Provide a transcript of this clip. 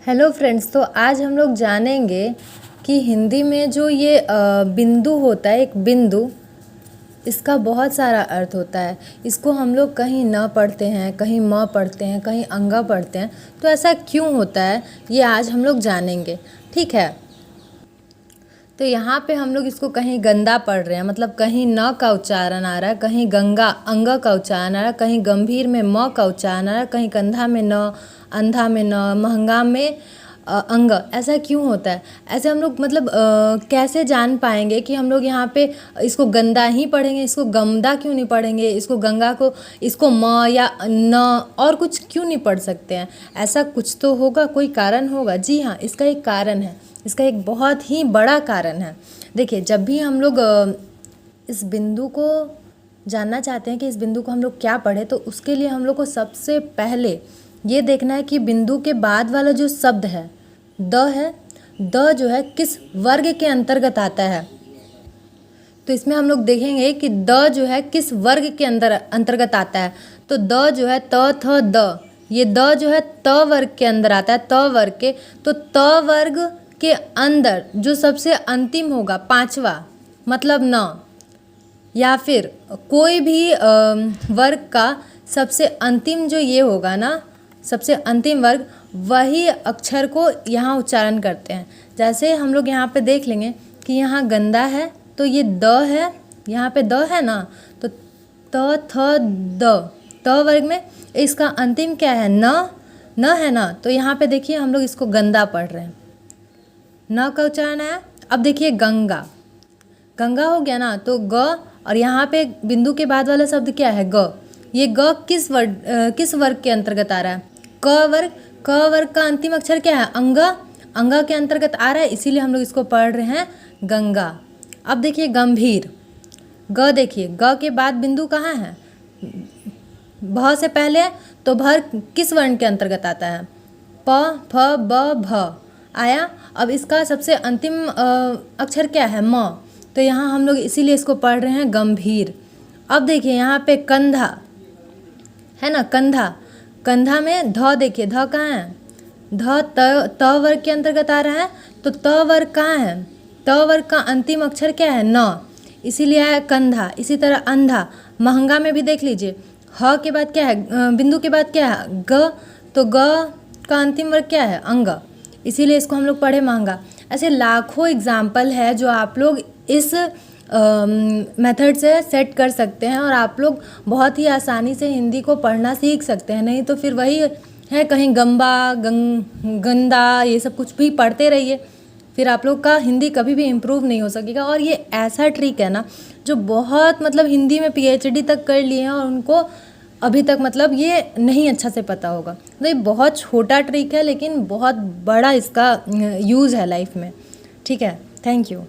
Hello friends, तो आज हम लोग जानेंगे कि हिंदी में जो ये बिंदु होता है, एक बिंदु, इसका बहुत सारा अर्थ होता है। इसको हम लोग कहीं न पढ़ते हैं, कहीं म पढ़ते हैं, कहीं अंगा पढ़ते हैं। तो ऐसा क्यों होता है, ये आज हम लोग जानेंगे। ठीक है, तो यहाँ पे हम लोग इसको कहीं गंदा पढ़ रहे हैं, मतलब कहीं न का उच्चारण आ रहा है, कहीं गंगा अंग का उच्चारण आ रहा है, कहीं गंभीर में म का उच्चारण आ रहा है, कहीं कंधा में न, अंधा में न, महंगा में अंग। ऐसा क्यों होता है? ऐसे हम लोग मतलब कैसे जान पाएंगे कि हम लोग यहाँ पे इसको गंदा ही पढ़ेंगे, इसको गमदा क्यों नहीं पढ़ेंगे, इसको गंगा को, इसको म या न और कुछ क्यों नहीं पढ़ सकते हैं? ऐसा कुछ तो होगा, कोई कारण होगा। जी हाँ, इसका एक कारण है, इसका एक बहुत ही बड़ा कारण है। देखिए, जब भी हम लोग इस बिंदु को जानना चाहते हैं कि इस बिंदु को हम लोग क्या पढ़े, तो उसके लिए हम लोग को सबसे पहले ये देखना है कि बिंदु के बाद वाला जो शब्द है, द है, द जो है किस वर्ग के अंतर्गत आता है। तो इसमें हम लोग देखेंगे कि द जो है किस वर्ग के अंतर्गत आता है। तो द जो है त थ द, ये द जो है त वर्ग के अंदर आता है, त वर्ग के। तो त वर्ग के अंदर जो सबसे अंतिम होगा, पांचवा, मतलब न, या फिर कोई भी वर्ग का सबसे अंतिम जो ये होगा ना, सबसे अंतिम वर्ग, वही अक्षर को यहाँ उच्चारण करते हैं। जैसे हम लोग यहाँ पे देख लेंगे कि यहाँ गंदा है, तो ये द है, यहाँ पे द है ना, तो त थ द, त वर्ग में इसका अंतिम क्या है, न है ना। तो यहाँ पे देखिए हम लोग इसको गंदा पढ़ रहे हैं, न का उच्चारण है। अब देखिए गंगा, गंगा हो गया ना, तो ग, और यहाँ पे बिंदु के बाद वाला शब्द क्या है, ग। ये ग किस वर्ग के अंतर्गत आ रहा है, क वर्ग। क वर्ग का अंतिम अक्षर क्या है, अंगा, अंगा के अंतर्गत आ रहा है, इसीलिए हम लोग इसको पढ़ रहे हैं गंगा। अब देखिए गंभीर, ग, देखिए ग के बाद बिंदु कहाँ है, भ से पहले है, तो भर किस वर्ण के अंतर्गत आता है, प फ ब भ आया। अब इसका सबसे अंतिम अक्षर क्या है, म। तो यहाँ हम लोग इसीलिए इसको पढ़ रहे हैं गंभीर। अब देखिए यहाँ पे कंधा है ना, कंधा, कंधा में ध, देखिए ध कहाँ है, ध त वर्ग के अंतर्गत आ रहा है। तो त वर्ग कहाँ है, त वर्ग का अंतिम अक्षर क्या है, न, इसीलिए है कंधा। इसी तरह अंधा, महंगा में भी देख लीजिए, ह के बाद क्या है, बिंदु के बाद क्या है, ग, तो ग का अंतिम वर्ग क्या है, अंग, इसीलिए इसको हम लोग पढ़े महंगा। ऐसे लाखों एग्जाम्पल है जो आप लोग इस मेथड से सेट कर सकते हैं और आप लोग बहुत ही आसानी से हिंदी को पढ़ना सीख सकते हैं। नहीं तो फिर वही है, कहीं गंबा, गंदा, ये सब कुछ भी पढ़ते रहिए, फिर आप लोग का हिंदी कभी भी इम्प्रूव नहीं हो सकेगा। और ये ऐसा ट्रिक है ना, जो बहुत मतलब हिंदी में PhD तक कर लिए हैं और उनको अभी तक मतलब ये नहीं अच्छा से पता होगा। तो ये बहुत छोटा ट्रिक है, लेकिन बहुत बड़ा इसका यूज़ है लाइफ में। ठीक है, थैंक यू।